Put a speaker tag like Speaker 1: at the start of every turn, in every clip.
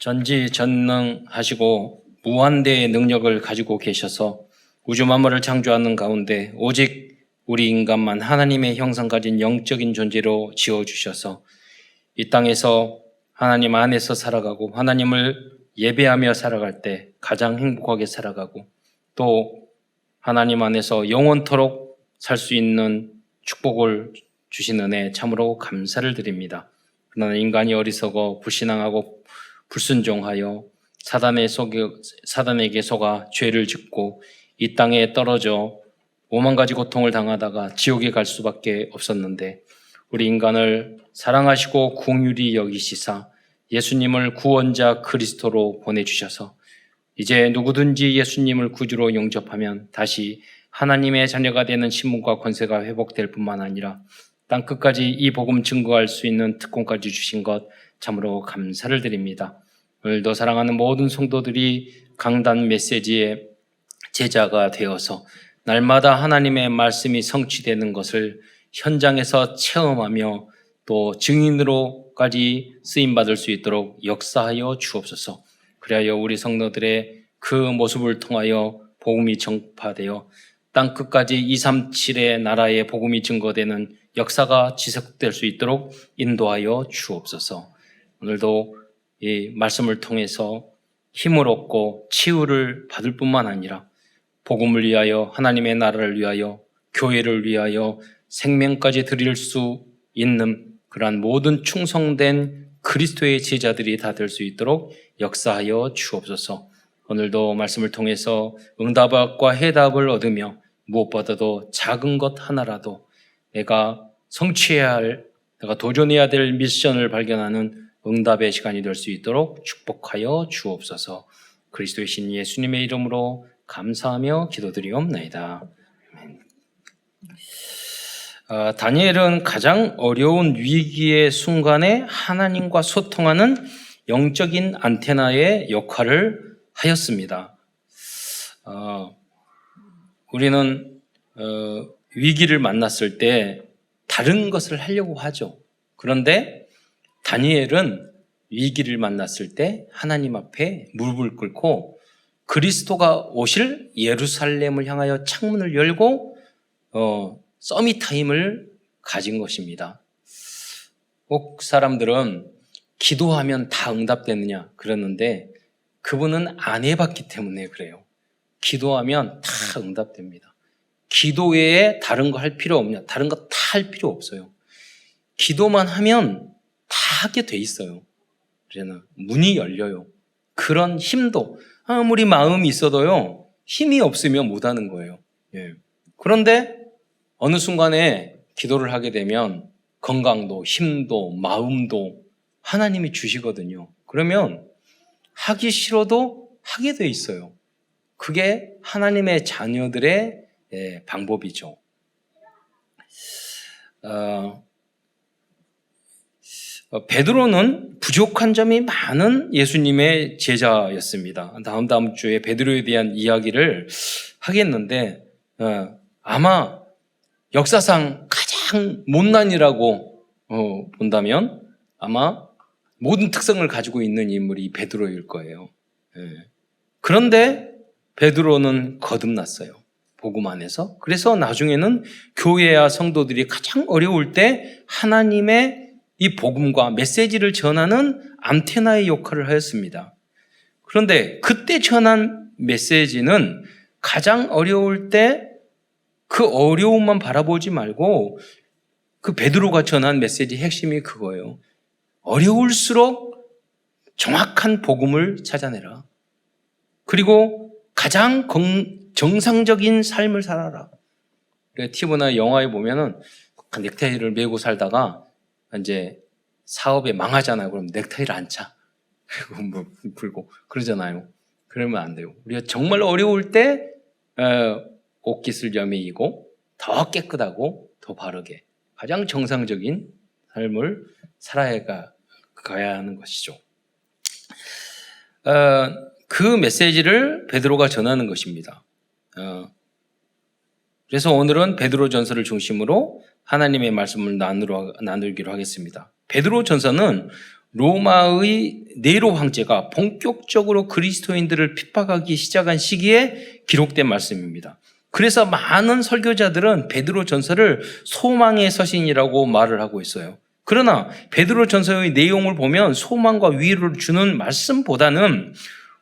Speaker 1: 전지전능하시고 무한대의 능력을 가지고 계셔서 우주 만물을 창조하는 가운데 오직 우리 인간만 하나님의 형상 가진 영적인 존재로 지어주셔서 이 땅에서 하나님 안에서 살아가고 하나님을 예배하며 살아갈 때 가장 행복하게 살아가고 또 하나님 안에서 영원토록 살 수 있는 축복을 주신 은혜 참으로 감사를 드립니다. 그러나 인간이 어리석어 불신앙하고 불순종하여 사단에게 속아 죄를 짓고 이 땅에 떨어져 오만 가지 고통을 당하다가 지옥에 갈 수밖에 없었는데 우리 인간을 사랑하시고 긍휼히 여기시사 예수님을 구원자 그리스도로 보내주셔서 이제 누구든지 예수님을 구주로 영접하면 다시 하나님의 자녀가 되는 신분과 권세가 회복될 뿐만 아니라 땅끝까지 이 복음 증거할 수 있는 특권까지 주신 것 참으로 감사를 드립니다. 오늘도 사랑하는 모든 성도들이 강단 메시지의 제자가 되어서 날마다 하나님의 말씀이 성취되는 것을 현장에서 체험하며 또 증인으로까지 쓰임받을 수 있도록 역사하여 주옵소서. 그리하여 우리 성도들의 그 모습을 통하여 복음이 전파되어 땅끝까지 237의 나라의 복음이 증거되는 역사가 지속될 수 있도록 인도하여 주옵소서. 오늘도 이 말씀을 통해서 힘을 얻고 치유를 받을 뿐만 아니라 복음을 위하여 하나님의 나라를 위하여 교회를 위하여 생명까지 드릴 수 있는 그러한 모든 충성된 그리스도의 제자들이 다 될 수 있도록 역사하여 주옵소서. 오늘도 말씀을 통해서 응답과 해답을 얻으며 무엇보다도 작은 것 하나라도 내가 성취해야 할, 내가 도전해야 될 미션을 발견하는 응답의 시간이 될 수 있도록 축복하여 주옵소서. 그리스도의 신 예수님의 이름으로 감사하며 기도드리옵나이다. 다니엘은 가장 어려운 위기의 순간에 하나님과 소통하는 영적인 안테나의 역할을 하였습니다. 우리는 위기를 만났을 때 다른 것을 하려고 하죠. 그런데 다니엘은 위기를 만났을 때 하나님 앞에 무릎을 꿇고 그리스도가 오실 예루살렘을 향하여 창문을 열고 서밋 타임을 가진 것입니다. 꼭 사람들은 기도하면 다 응답되느냐 그러는데 그분은 안 해봤기 때문에 그래요. 기도하면 다 응답됩니다. 기도 외에 다른 거 할 필요 없냐? 다른 거 다 할 필요 없어요. 기도만 하면 다 하게 돼 있어요. 그래서 문이 열려요. 그런 힘도 아무리 마음이 있어도요 힘이 없으면 못하는 거예요. 그런데 어느 순간에 기도를 하게 되면 건강도 힘도 마음도 하나님이 주시거든요. 그러면 하기 싫어도 하게 돼 있어요. 그게 하나님의 자녀들의 방법이죠. 베드로는 부족한 점이 많은 예수님의 제자였습니다. 다음 주에 베드로에 대한 이야기를 하겠는데 아마 역사상 가장 못난이라고 본다면 아마 모든 특성을 가지고 있는 인물이 베드로일 거예요. 그런데 베드로는 거듭났어요. 복음 안에서. 그래서 나중에는 교회와 성도들이 가장 어려울 때 하나님의 이 복음과 메시지를 전하는 안테나의 역할을 하였습니다. 그런데 그때 전한 메시지는 가장 어려울 때 그 어려움만 바라보지 말고 그 베드로가 전한 메시지의 핵심이 그거예요. 어려울수록 정확한 복음을 찾아내라. 그리고 가장 정상적인 삶을 살아라. TV나 영화에 보면은 넥타이를 메고 살다가 이제 사업에 망하잖아요. 그럼 넥타이를 안 차. 그리고 뭐 불고 그러잖아요. 그러면 안 돼요. 우리가 정말 어려울 때 옷깃을 여미이고 더 깨끗하고 더 바르게 가장 정상적인 삶을 살아가야 하는 것이죠. 그 메시지를 베드로가 전하는 것입니다. 그래서 오늘은 베드로 전서를 중심으로 하나님의 말씀을 나누기로 하겠습니다. 베드로 전서는 로마의 네로 황제가 본격적으로 그리스도인들을 핍박하기 시작한 시기에 기록된 말씀입니다. 그래서 많은 설교자들은 베드로 전서를 소망의 서신이라고 말을 하고 있어요. 그러나 베드로 전서의 내용을 보면 소망과 위로를 주는 말씀보다는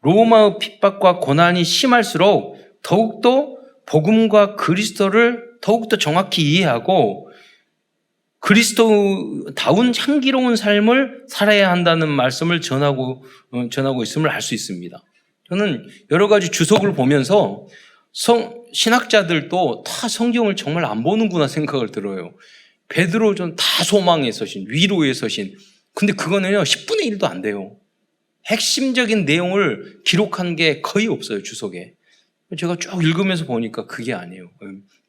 Speaker 1: 로마의 핍박과 고난이 심할수록 더욱더 복음과 그리스도를 더욱더 정확히 이해하고 그리스도다운 향기로운 삶을 살아야 한다는 말씀을 전하고 있음을 알 수 있습니다. 저는 여러 가지 주석을 보면서 신학자들도 다 성경을 정말 안 보는구나 생각을 들어요. 베드로 전 다 소망의 서신, 위로의 서신. 근데 그거는요 10분의 1도 안 돼요. 핵심적인 내용을 기록한 게 거의 없어요, 주석에. 제가 쭉 읽으면서 보니까 그게 아니에요.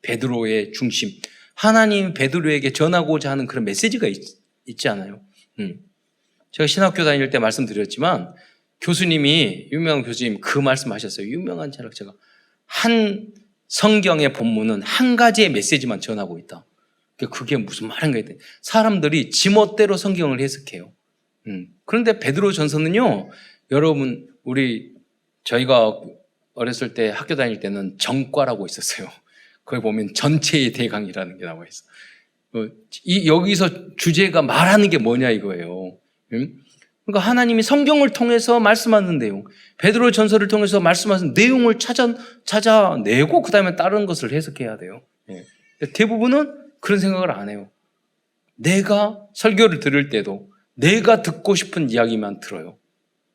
Speaker 1: 베드로의 중심. 하나님 베드로에게 전하고자 하는 그런 메시지가 있지 않아요. 제가 신학교 다닐 때 말씀드렸지만 교수님이, 유명한 교수님 그 말씀하셨어요. 유명한 철학자가. 한 성경의 본문은 한 가지의 메시지만 전하고 있다. 그게 무슨 말인가 했더니 사람들이 지멋대로 성경을 해석해요. 그런데 베드로 전서는요, 여러분, 저희가 어렸을 때 학교 다닐 때는 정과라고 있었어요. 거기 보면 전체의 대강이라는 게 나와 있어. 여기서 주제가 말하는 게 뭐냐 이거예요. 그러니까 하나님이 성경을 통해서 말씀하는 내용, 베드로 전서를 통해서 말씀하는 내용을 찾아내고 그 다음에 다른 것을 해석해야 돼요. 대부분은 그런 생각을 안 해요. 내가 설교를 들을 때도 내가 듣고 싶은 이야기만 들어요.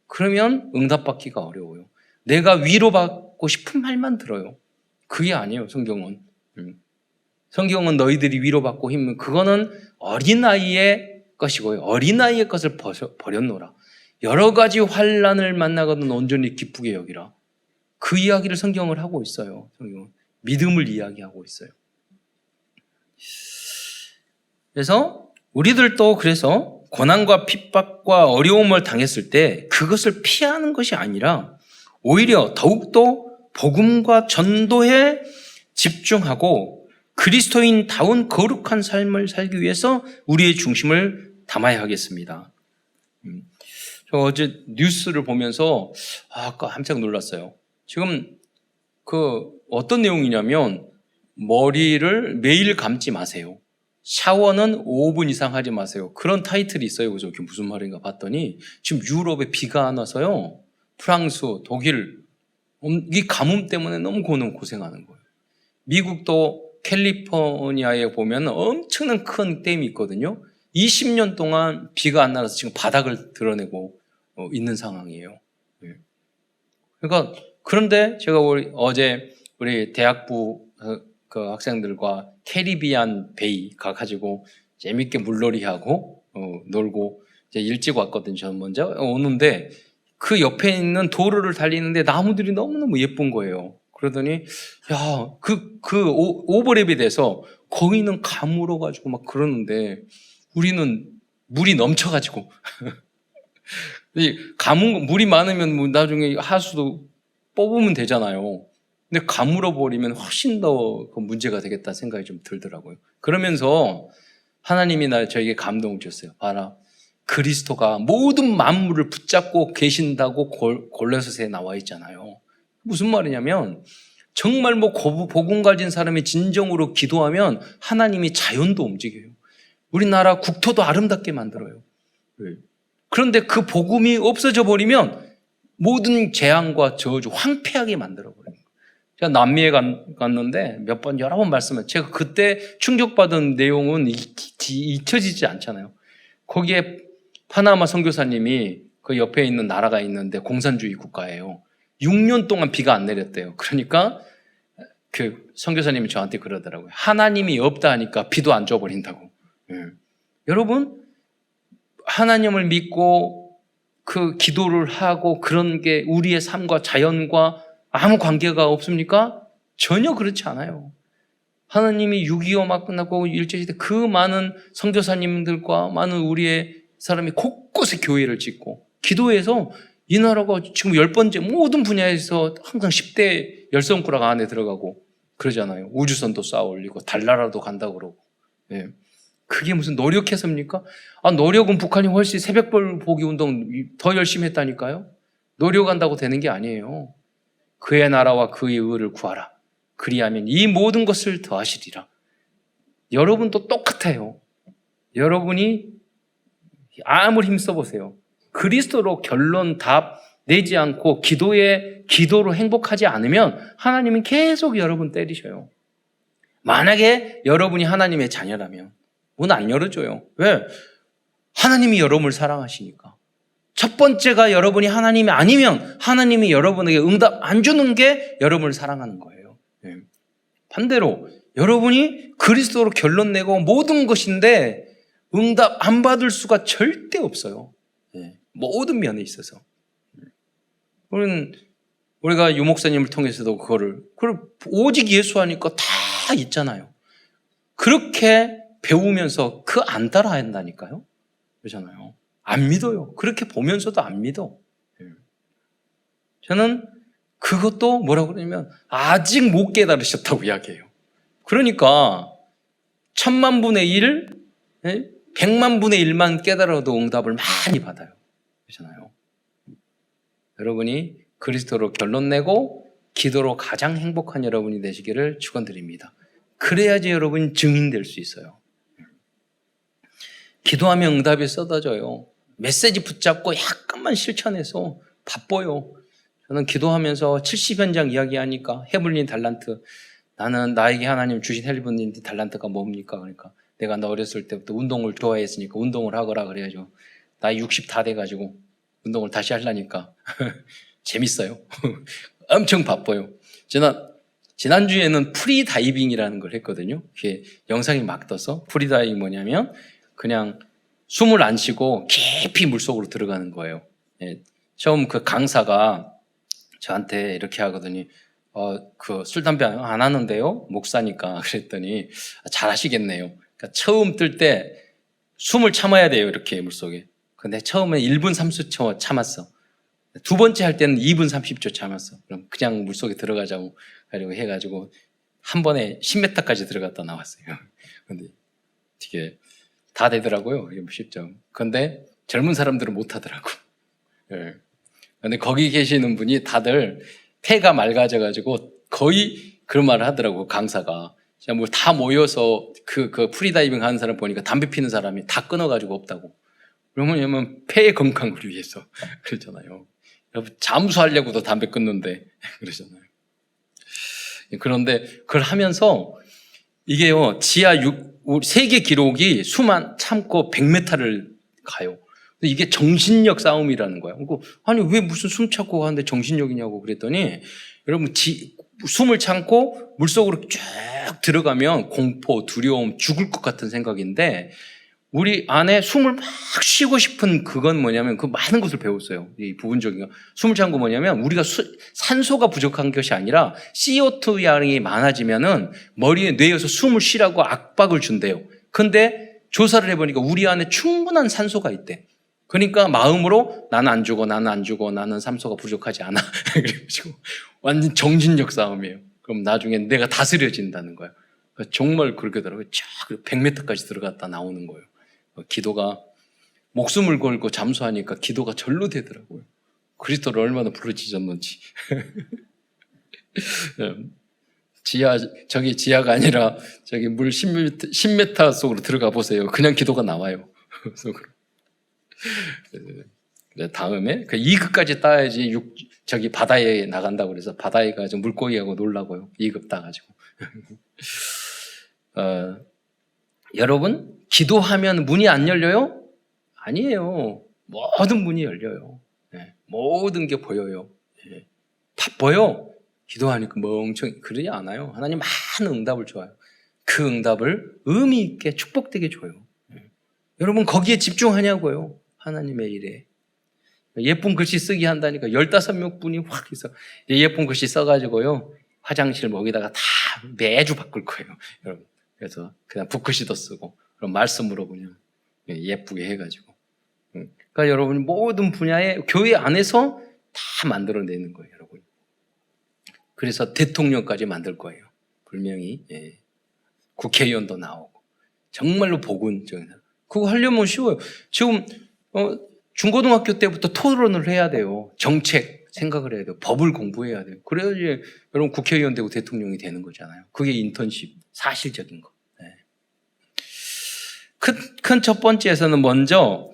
Speaker 1: 그러면 응답받기가 어려워요. 내가 위로받고 싶은 말만 들어요. 그게 아니에요, 성경은. 성경은 너희들이 위로받고 힘은, 그거는 어린아이의 것이고요. 어린아이의 것을 버렸노라. 여러 가지 환난을 만나거든 온전히 기쁘게 여기라. 그 이야기를 성경을 하고 있어요. 성경은 믿음을 이야기하고 있어요. 그래서 우리들도 그래서 고난과 핍박과 어려움을 당했을 때 그것을 피하는 것이 아니라 오히려 더욱더 복음과 전도에 집중하고 그리스도인다운 거룩한 삶을 살기 위해서 우리의 중심을 담아야 하겠습니다. 저 어제 뉴스를 보면서 아까 깜짝 놀랐어요. 지금 어떤 내용이냐면 머리를 매일 감지 마세요. 샤워는 5분 이상 하지 마세요. 그런 타이틀이 있어요. 그래서 그게 무슨 말인가 봤더니 지금 유럽에 비가 안 와서요. 프랑스, 독일 이 가뭄 때문에 너무 고생하는 거예요. 미국도 캘리포니아에 보면 엄청난 큰 댐이 있거든요. 20년 동안 비가 안 나서 지금 바닥을 드러내고 있는 상황이에요. 그러니까 그런데 제가 어제 우리 대학부 그 학생들과 캐리비안 베이 가가지고 재밌게 물놀이하고 놀고 이제 일찍 왔거든요. 저는 먼저 오는데 그 옆에 있는 도로를 달리는데 나무들이 너무너무 예쁜 거예요. 그러더니 그 오버랩이 돼서 거기는 가물어가지고 막 그러는데 우리는 물이 넘쳐가지고 물이 많으면 나중에 하수도 뽑으면 되잖아요. 근데 가물어 버리면 훨씬 더 문제가 되겠다 생각이 좀 들더라고요. 그러면서 하나님이 저에게 감동을 주셨어요. 봐라, 그리스도가 모든 만물을 붙잡고 계신다고 골로새서에 나와 있잖아요. 무슨 말이냐면 정말 복음 가진 사람이 진정으로 기도하면 하나님이 자연도 움직여요. 우리나라 국토도 아름답게 만들어요. 그런데 그 복음이 없어져 버리면 모든 재앙과 저주 황폐하게 만들어 버려요. 제가 남미에 갔는데 여러 번 말씀을, 제가 그때 충격받은 내용은 잊혀지지 않잖아요. 거기에 파나마 선교사님이 그 옆에 있는 나라가 있는데 공산주의 국가예요. 6년 동안 비가 안 내렸대요. 그러니까 그 선교사님이 저한테 그러더라고요. 하나님이 없다 하니까 비도 안 줘버린다고. 여러분, 하나님을 믿고 그 기도를 하고 그런 게 우리의 삶과 자연과 아무 관계가 없습니까? 전혀 그렇지 않아요. 하나님이 6.25 막 끝나고 일제시대 그 많은 선교사님들과 많은 우리의 사람이 곳곳에 교회를 짓고 기도해서 이 나라가 지금 10번째 모든 분야에서 항상 10대 열성꾸락 안에 들어가고 그러잖아요. 우주선도 쌓아 올리고 달나라도 간다고 그러고. 그게 무슨 노력해서입니까? 노력은 북한이 훨씬 새벽별 보기 운동 더 열심히 했다니까요. 노력한다고 되는 게 아니에요. 그의 나라와 그의 의를 구하라. 그리하면 이 모든 것을 더하시리라. 여러분도 똑같아요. 여러분이 아무리 힘써보세요. 그리스도로 결론 답 내지 않고 기도로 행복하지 않으면 하나님은 계속 여러분 때리셔요. 만약에 여러분이 하나님의 자녀라면 문 안 열어줘요. 왜? 하나님이 여러분을 사랑하시니까. 첫 번째가 여러분이 하나님이 아니면 하나님이 여러분에게 응답 안 주는 게 여러분을 사랑하는 거예요. 반대로 여러분이 그리스도로 결론 내고 모든 것인데 응답 안 받을 수가 절대 없어요. 모든 면에 있어서. 우리가 유 목사님을 통해서도 그걸 오직 예수 하니까 다 있잖아요. 그렇게 배우면서 그 안 따라 한다니까요. 그렇잖아요. 안 믿어요. 그렇게 보면서도 안 믿어. 저는 그것도 뭐라고 그러냐면 아직 못 깨달으셨다고 이야기해요. 그러니까 1000만분의 1, 100만분의 1만 깨달아도 응답을 많이 받아요. 그렇잖아요. 여러분이 그리스도로 결론 내고 기도로 가장 행복한 여러분이 되시기를 축원드립니다. 그래야지 여러분이 증인될 수 있어요. 기도하면 응답이 쏟아져요. 메시지 붙잡고 약간만 실천해서 바빠요. 저는 기도하면서 70현장 이야기하니까 헤블린 달란트, 나는 나에게 하나님 주신 헤블린 달란트가 뭡니까? 그러니까 내가 나 어렸을 때부터 운동을 좋아했으니까 운동을 하거라 그래야죠. 나이 60 다 돼가지고 운동을 다시 하려니까 재밌어요. 엄청 바빠요. 지난주에는 프리다이빙이라는 걸 했거든요. 그게 영상이 막 떠서 프리다이빙 뭐냐면 그냥 숨을 안 쉬고 깊이 물속으로 들어가는 거예요. 처음 그 강사가 저한테 이렇게 하거든요. 술, 담배 안 하는데요? 목사니까. 그랬더니 잘 하시겠네요. 그러니까 처음 뜰 때 숨을 참아야 돼요. 이렇게 물속에. 근데 처음에 1분 30초 참았어. 두 번째 할 때는 2분 30초 참았어. 그럼 그냥 물속에 들어가자고 하려고 해가지고 한 번에 10m까지 들어갔다 나왔어요. 근데 되게 다 되더라고요. 쉽죠. 근데 젊은 사람들은 못 하더라고. 근데 거기 계시는 분이 다들 폐가 맑아져가지고 거의 그런 말을 하더라고, 강사가. 뭐 다 모여서 그 프리다이빙 하는 사람 보니까 담배 피는 사람이 다 끊어가지고 없다고. 왜냐면 폐의 건강을 위해서. 그러잖아요. 잠수하려고도 담배 끊는데. 그러잖아요. 그런데 그걸 하면서 이게요, 세계 기록이 숨만 참고 100m를 가요. 이게 정신력 싸움이라는 거예요. 아니, 왜 무슨 숨 참고 가는데 정신력이냐고 그랬더니, 여러분, 숨을 참고 물속으로 쭉 들어가면 공포, 두려움, 죽을 것 같은 생각인데, 우리 안에 숨을 막 쉬고 싶은 그건 뭐냐면 그 많은 것을 배웠어요. 이 부분적인 거. 숨을 참고 뭐냐면 우리가 산소가 부족한 것이 아니라 CO2 양이 많아지면은 뇌에서 숨을 쉬라고 압박을 준대요. 근데 조사를 해보니까 우리 안에 충분한 산소가 있대. 그러니까 마음으로 나는 안 죽어, 나는 산소가 부족하지 않아. 그래가지고 완전 정신력 싸움이에요. 그럼 나중에 내가 다스려진다는 거예요. 정말 그렇게 더라고요. 쫙 100m까지 들어갔다 나오는 거예요. 기도가 목숨을 걸고 잠수하니까 기도가 절로 되더라고요. 그리스도를 얼마나 부르짖었는지. 지하가 아니라 저기 물 10m 속으로 들어가 보세요. 그냥 기도가 나와요. 그래 다음에 2급까지 따야지 저기 바다에 나간다고 그래서 바다에 가서 물고기하고 놀라고요. 2급 따가지고. 여러분, 기도하면 문이 안 열려요? 아니에요. 모든 문이 열려요. 모든 게 보여요. 바빠요. 기도하니까 멍청이. 그러지 않아요. 하나님 많은 응답을 줘요. 그 응답을 의미 있게 축복되게 줘요. 여러분, 거기에 집중하냐고요. 하나님의 일에. 예쁜 글씨 쓰기 한다니까 15명분이 확 있어. 예쁜 글씨 써가지고요. 화장실 목에다가 다 매주 바꿀 거예요. 여러분. 그래서 그냥 붓글씨도 쓰고 그럼 말씀으로 그냥 예쁘게 해가지고. 그러니까 여러분 모든 분야에 교회 안에서 다 만들어내는 거예요, 여러분. 그래서 대통령까지 만들 거예요. 분명히 국회의원도 나오고 정말로 복은 적인 사람. 그거 하려면 쉬워요. 지금 중고등학교 때부터 토론을 해야 돼요. 정책 생각을 해야 돼요. 법을 공부해야 돼요. 그래야지 여러분 국회의원 되고 대통령이 되는 거잖아요. 그게 인턴십, 사실적인 거. 네. 큰 첫 번째에서는 먼저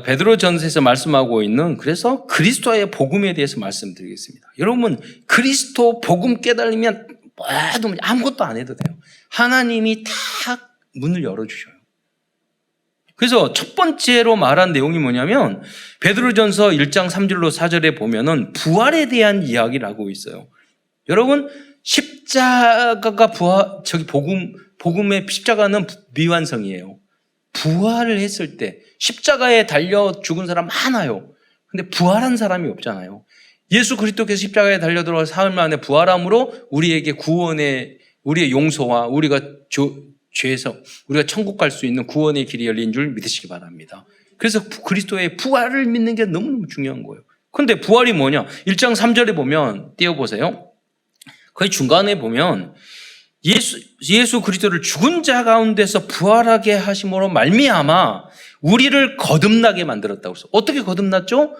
Speaker 1: 베드로전서에서 말씀하고 있는 그래서 그리스도의 복음에 대해서 말씀드리겠습니다. 여러분 그리스도 복음 깨달으면 뭐도 아무것도 안 해도 돼요. 하나님이 다 문을 열어주셔요. 그래서 첫 번째로 말한 내용이 뭐냐면 베드로전서 1장 3절로 4절에 보면은 부활에 대한 이야기를 하고 있어요. 여러분 십자가가 복음의 십자가는 미완성이에요. 부활을 했을 때 십자가에 달려 죽은 사람 많아요. 근데 부활한 사람이 없잖아요. 예수 그리스도께서 십자가에 달려 들어가 사흘 만에 부활함으로 우리에게 우리의 용서와 우리가 죄에서 우리가 천국 갈 수 있는 구원의 길이 열린 줄 믿으시기 바랍니다. 그래서 그리스도의 부활을 믿는 게 너무너무 중요한 거예요. 그런데 부활이 뭐냐? 1장 3절에 보면 띄워보세요. 거의 중간에 보면 예수 그리스도를 죽은 자 가운데서 부활하게 하심으로 말미암아 우리를 거듭나게 만들었다고 했어요. 어떻게 거듭났죠?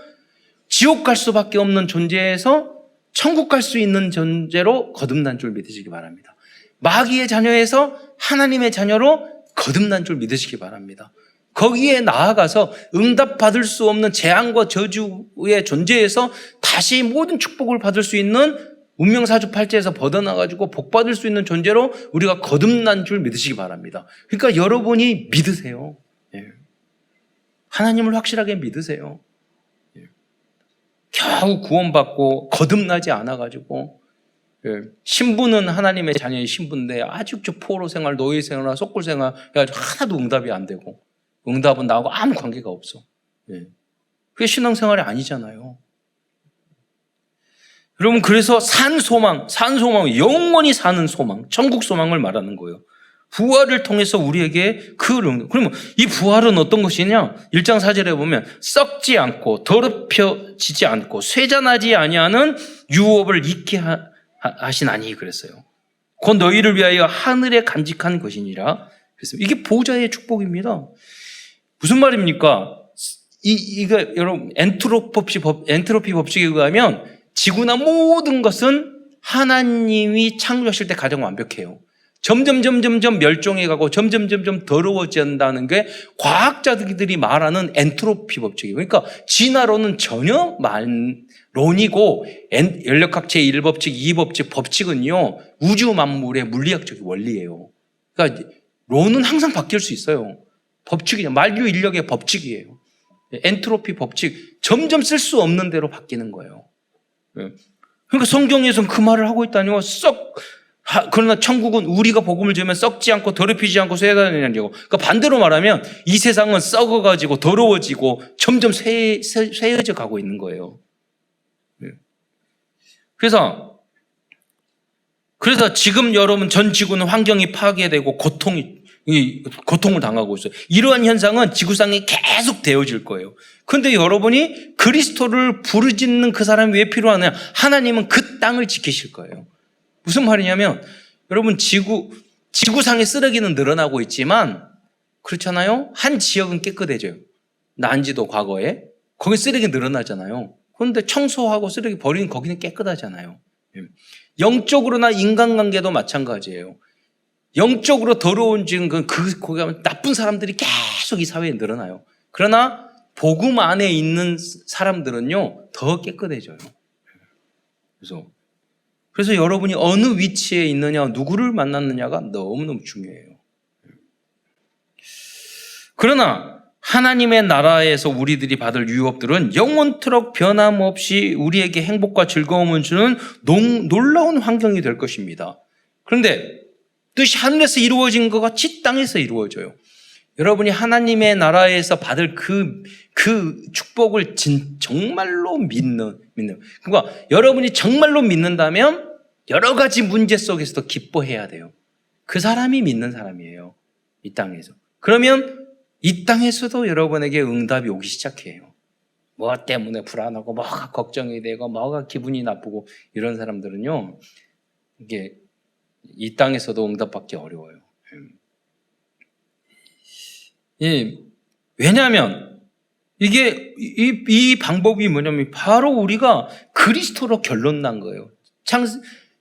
Speaker 1: 지옥 갈 수밖에 없는 존재에서 천국 갈 수 있는 존재로 거듭난 줄 믿으시기 바랍니다. 마귀의 자녀에서 하나님의 자녀로 거듭난 줄 믿으시기 바랍니다. 거기에 나아가서 응답받을 수 없는 재앙과 저주의 존재에서 다시 모든 축복을 받을 수 있는 운명사주팔자에서 벗어나가지고 복받을 수 있는 존재로 우리가 거듭난 줄 믿으시기 바랍니다. 그러니까 여러분이 믿으세요. 하나님을 확실하게 믿으세요. 겨우 구원받고 거듭나지 않아가지고 신부는 하나님의 자녀의 신부인데 아주 포로 생활, 노예 생활, 속골 생활 해가지고 하나도 응답이 안 되고 응답은 나하고 아무 관계가 없어. 그게 신앙생활이 아니잖아요. 여러분 그래서 산 소망, 영원히 사는 소망, 천국 소망을 말하는 거예요. 부활을 통해서 우리에게 그러면 이 부활은 어떤 것이냐? 1장 4절에 보면 썩지 않고 더럽혀지지 않고 쇠잔하지 아니하는 유업을 잊게 하시나니 그랬어요. 곧 너희를 위하여 하늘에 간직한 것이니라. 그래서 이게 보좌의 축복입니다. 무슨 말입니까? 이거 여러분 엔트로피 법칙에 의하면 지구나 모든 것은 하나님이 창조하실 때 가장 완벽해요. 점점 멸종해가고 점점 더러워진다는 게 과학자들이 말하는 엔트로피 법칙이에요. 그러니까 진화론은 전혀 론이고 연력학체 1법칙, 2법칙, 법칙은요 우주 만물의 물리학적 원리예요. 그러니까 론은 항상 바뀔 수 있어요. 법칙이냐 만류 인력의 법칙이에요. 엔트로피 법칙 점점 쓸 수 없는 대로 바뀌는 거예요. 그러니까 성경에서는 그 말을 하고 있다니요. 그러나 천국은 우리가 복음을 전하면 썩지 않고 더럽히지 않고 쇠하다는 거고. 그러니까 반대로 말하면 이 세상은 썩어가지고 더러워지고 점점 쇠해져 가고 있는 거예요. 그래서 지금 여러분 전 지구는 환경이 파괴되고 고통을 당하고 있어요. 이러한 현상은 지구상에 계속 되어질 거예요. 그런데 여러분이 그리스도를 부르짖는 그 사람이 왜 필요하냐? 하나님은 그 땅을 지키실 거예요. 무슨 말이냐면 여러분 지구상의 쓰레기는 늘어나고 있지만 그렇잖아요. 한 지역은 깨끗해져요. 난지도 과거에 거기 쓰레기 늘어나잖아요. 그런데 청소하고 쓰레기 버리는 거기는 깨끗하잖아요. 영적으로나 인간관계도 마찬가지예요. 영적으로 더러운 지금 거기 가면 나쁜 사람들이 계속 이 사회에 늘어나요. 그러나 복음 안에 있는 사람들은요 더 깨끗해져요. 그래서 여러분이 어느 위치에 있느냐, 누구를 만났느냐가 너무너무 중요해요. 그러나 하나님의 나라에서 우리들이 받을 유업들은 영원토록 변함없이 우리에게 행복과 즐거움을 주는 놀라운 환경이 될 것입니다. 그런데 뜻이 하늘에서 이루어진 것 같이 땅에서 이루어져요. 여러분이 하나님의 나라에서 받을 그 축복을 정말로 믿는. 그러니까 여러분이 정말로 믿는다면 여러 가지 문제 속에서도 기뻐해야 돼요. 그 사람이 믿는 사람이에요. 이 땅에서. 그러면 이 땅에서도 여러분에게 응답이 오기 시작해요. 뭐 때문에 불안하고 뭐가 걱정이 되고 뭐가 기분이 나쁘고 이런 사람들은요. 이게 이 땅에서도 응답받기 어려워요. 예, 왜냐하면 이게 이 방법이 뭐냐면 바로 우리가 그리스도로 결론 난 거예요.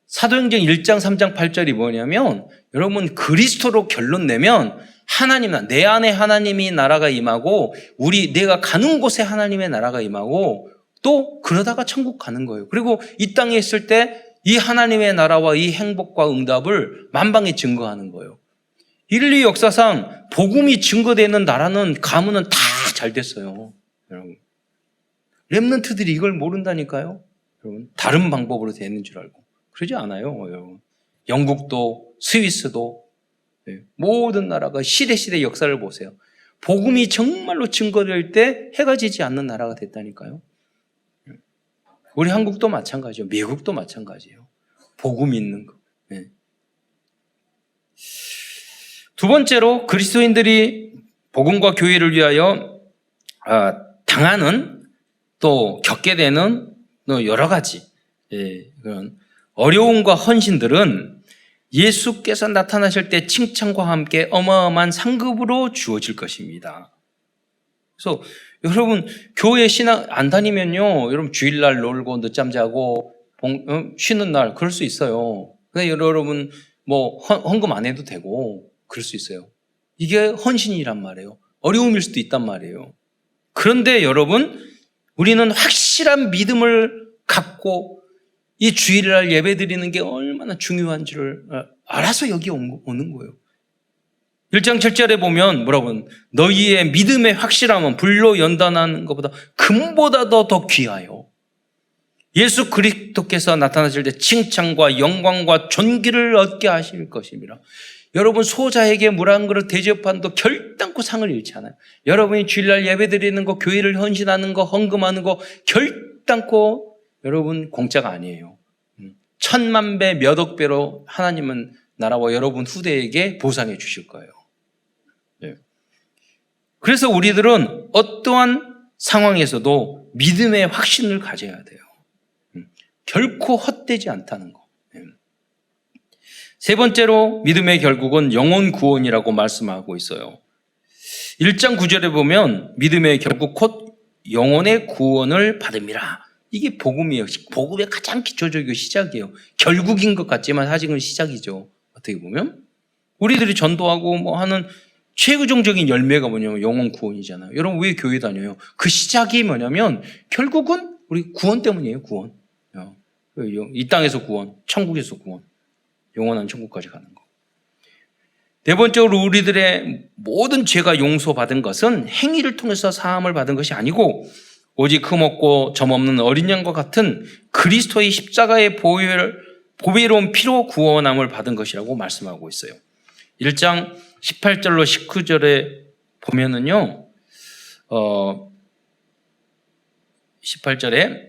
Speaker 1: 사도행전 1장 3장 8절이 뭐냐면 여러분 그리스도로 결론 내면 하나님, 내 안에 하나님이 나라가 임하고 내가 가는 곳에 하나님의 나라가 임하고 또 그러다가 천국 가는 거예요. 그리고 이 땅에 있을 때 이 하나님의 나라와 이 행복과 응답을 만방에 증거하는 거예요. 인류 역사상 복음이 증거되는 나라는 가문은 다 잘 됐어요. 여러분, 렘넌트들이 이걸 모른다니까요. 여러분, 다른 방법으로 되는 줄 알고 그러지 않아요. 여러분. 영국도 스위스도 모든 나라가 시대 역사를 보세요. 복음이 정말로 증거될 때 해가 지지 않는 나라가 됐다니까요. 우리 한국도 마찬가지예요. 미국도 마찬가지예요. 복음이 있는 거. 두 번째로 그리스도인들이 복음과 교회를 위하여 당하는 또 겪게 되는 여러 가지 그런 어려움과 헌신들은 예수께서 나타나실 때 칭찬과 함께 어마어마한 상급으로 주어질 것입니다. 그래서 여러분 교회 신앙 안 다니면요, 여러분 주일날 놀고 늦잠 자고 쉬는 날 그럴 수 있어요. 근데 여러분 뭐 헌금 안 해도 되고 그럴 수 있어요. 이게 헌신이란 말이에요. 어려움일 수도 있단 말이에요. 그런데 여러분 우리는 확실한 믿음을 갖고 이 주일날 예배 드리는 게 얼마나 중요한지를 알아서 여기 오는 거예요. 1장 7절에 보면 뭐라고 너희의 믿음의 확실함은 불로 연단하는 것보다 금보다도 더 귀하여 예수 그리스도께서 나타나실 때 칭찬과 영광과 존귀를 얻게 하실 것입니다. 여러분 소자에게 물 한 그릇 대접한도 결단코 상을 잃지 않아요. 여러분이 주일날 예배 드리는 거, 교회를 헌신하는 거, 헌금하는 거 결단코 여러분 공짜가 아니에요. 천만 배, 몇억 배로 하나님은 나라와 여러분 후대에게 보상해 주실 거예요. 그래서 우리들은 어떠한 상황에서도 믿음의 확신을 가져야 돼요. 결코 헛되지 않다는 거. 세 번째로 믿음의 결국은 영혼 구원이라고 말씀하고 있어요. 1장 9절에 보면 믿음의 결국 곧 영혼의 구원을 받음이라. 이게 복음이에요. 복음의 가장 기초적이고 시작이에요. 결국인 것 같지만 아직은 시작이죠. 어떻게 보면 우리들이 전도하고 뭐 하는 최고종적인 열매가 뭐냐면 영혼 구원이잖아요. 여러분 왜 교회 다녀요? 그 시작이 뭐냐면 결국은 우리 구원 때문이에요. 구원. 이 땅에서 구원, 천국에서 구원, 영원한 천국까지 가는 거. 네 번째로 우리들의 모든 죄가 용서받은 것은 행위를 통해서 사함을 받은 것이 아니고 오직 흠없고 점없는 어린 양과 같은 그리스도의 십자가의 보배로운 피로 구원함을 받은 것이라고 말씀하고 있어요. 1장 18절로 19절에 보면은요, 18절에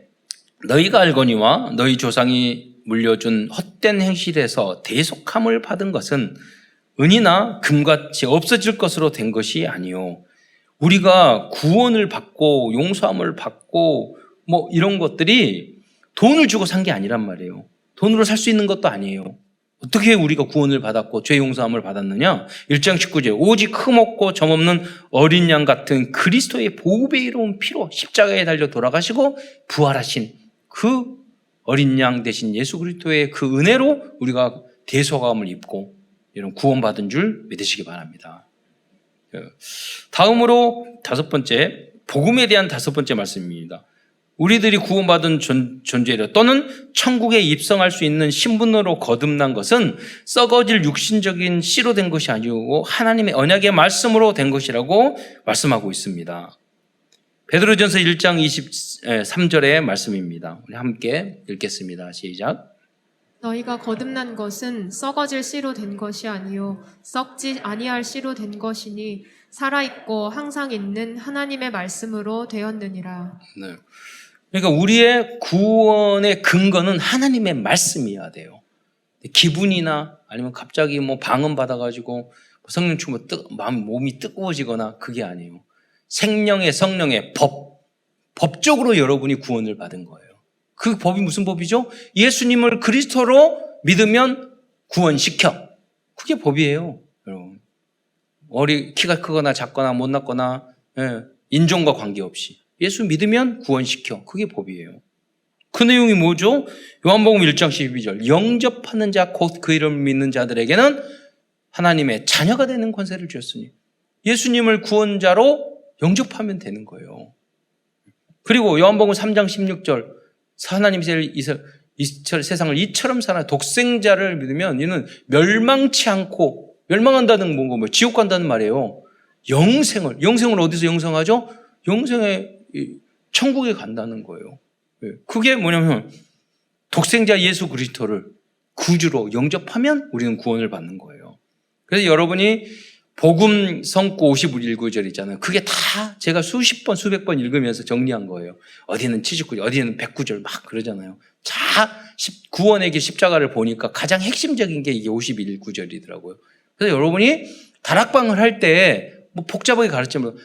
Speaker 1: 너희가 알거니와 너희 조상이 물려준 헛된 행실에서 대속함을 받은 것은 은이나 금같이 없어질 것으로 된 것이 아니요. 우리가 구원을 받고 용서함을 받고 뭐 이런 것들이 돈을 주고 산 게 아니란 말이에요. 돈으로 살 수 있는 것도 아니에요. 어떻게 우리가 구원을 받았고 죄 용서함을 받았느냐? 1장 19절 오직 흠없고 점없는 어린 양 같은 그리스도의 보배로운 피로 십자가에 달려 돌아가시고 부활하신 그 어린 양 대신 예수 그리스도의 그 은혜로 우리가 대속함을 입고 이런 구원받은 줄 믿으시기 바랍니다. 다음으로 다섯 번째, 복음에 대한 다섯 번째 말씀입니다. 우리들이 구원받은 존재로 또는 천국에 입성할 수 있는 신분으로 거듭난 것은 썩어질 육신적인 씨로 된 것이 아니고 하나님의 언약의 말씀으로 된 것이라고 말씀하고 있습니다. 베드로전서 1장 23절의 말씀입니다. 우리 함께 읽겠습니다. 시작.
Speaker 2: 너희가 거듭난 것은 썩어질 씨로 된 것이 아니요 썩지 아니할 씨로 된 것이니 살아있고 항상 있는 하나님의 말씀으로 되었느니라.
Speaker 1: 네. 그러니까 우리의 구원의 근거는 하나님의 말씀이어야 돼요. 기분이나 아니면 갑자기 뭐 방언 받아가지고 성령 충만 몸이 뜨거워지거나 그게 아니에요. 생명의 성령의 법적으로 여러분이 구원을 받은 거예요. 그 법이 무슨 법이죠? 예수님을 그리스도로 믿으면 구원시켜. 그게 법이에요, 여러분. 키가 크거나 작거나 못났거나 인종과 관계없이 예수 믿으면 구원시켜. 그게 법이에요. 그 내용이 뭐죠? 요한복음 1장 12절. 영접하는 자 곧 그 이름을 믿는 자들에게는 하나님의 자녀가 되는 권세를 주셨으니 예수님을 구원자로 영접하면 되는 거예요. 그리고 요한복음 3장 16절. 하나님이 세상을 이처럼 사랑 독생자를 믿으면 이는 멸망치 않고 멸망한다는 뭔가 뭐 지옥 간다는 말이에요. 영생을 어디서 영생하죠? 영생의 천국에 간다는 거예요. 그게 뭐냐면 독생자 예수 그리스도를 구주로 영접하면 우리는 구원을 받는 거예요. 그래서 여러분이 복음 성구 51구절 있잖아요. 그게 다 제가 수십 번, 수백 번 읽으면서 정리한 거예요. 어디는 79절, 어디는 109절 막 그러잖아요. 구원의 길 십자가를 보니까 가장 핵심적인 게 이게 51구절이더라고요. 그래서 여러분이 다락방을 할 때 뭐 복잡하게 가르치면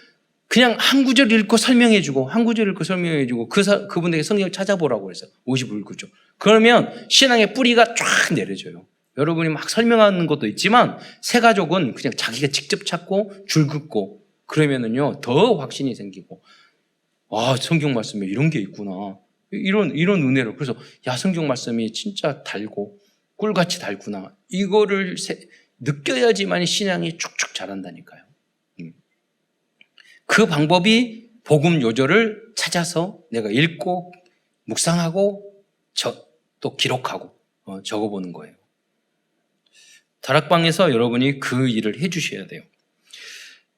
Speaker 1: 그냥 한 구절 읽고 설명해주고 한 구절 읽고 설명해주고 그분에게 성경을 찾아보라고 해서 51구절. 그러면 신앙의 뿌리가 쫙 내려져요. 여러분이 막 설명하는 것도 있지만 새가족은 그냥 자기가 직접 찾고 줄 긋고 그러면은요 더 확신이 생기고 성경 말씀에 이런 게 있구나. 이런 은혜로. 그래서 성경 말씀이 진짜 달고 꿀같이 달구나. 이거를 느껴야지만 신앙이 쭉쭉 자란다니까요. 그 방법이 복음 요절을 찾아서 내가 읽고 묵상하고 또 기록하고 적어보는 거예요. 다락방에서 여러분이 그 일을 해주셔야 돼요.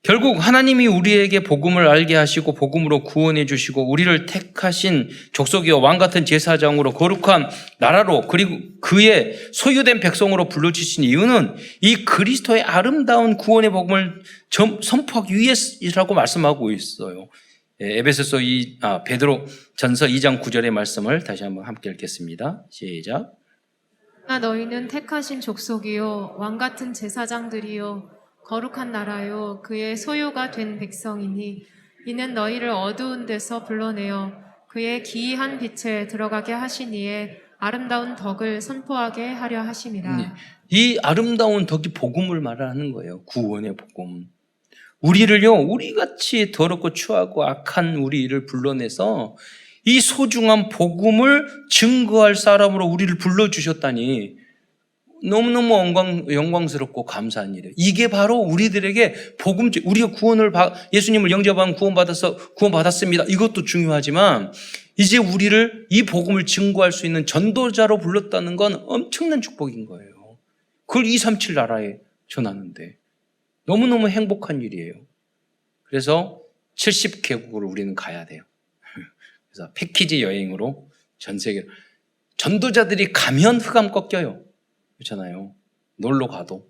Speaker 1: 결국 하나님이 우리에게 복음을 알게 하시고 복음으로 구원해 주시고 우리를 택하신 족속이요 왕같은 제사장으로 거룩한 나라로 그리고 그의 소유된 백성으로 불러주신 이유는 이 그리스도의 아름다운 구원의 복음을 선포하기 위해서라고 말씀하고 있어요. 에베소서 베드로 전서 2장 9절의 말씀을 다시 한번 함께 읽겠습니다. 시작.
Speaker 2: 너희는 택하신 족속이요 왕같은 제사장들이요 거룩한 나라요 그의 소유가 된 백성이니 이는 너희를 어두운 데서 불러내어 그의 기이한 빛에 들어가게 하시니에 아름다운 덕을 선포하게 하려 하심이라.
Speaker 1: 이 아름다운 덕이 복음을 말하는 거예요. 구원의 복음. 우리를요 우리같이 더럽고 추하고 악한 우리를 불러내서 이 소중한 복음을 증거할 사람으로 우리를 불러주셨다니 너무너무 영광스럽고 감사한 일이에요. 이게 바로 우리들에게 우리가 예수님을 영접하면 구원받았습니다. 이것도 중요하지만 이제 우리를 이 복음을 증거할 수 있는 전도자로 불렀다는 건 엄청난 축복인 거예요. 그걸 237 나라에 전하는데 너무너무 행복한 일이에요. 그래서 70개국을 우리는 가야 돼요. 그래서 패키지 여행으로 전 세계 전도자들이 가면 흑암 꺾여요. 그렇잖아요. 놀러 가도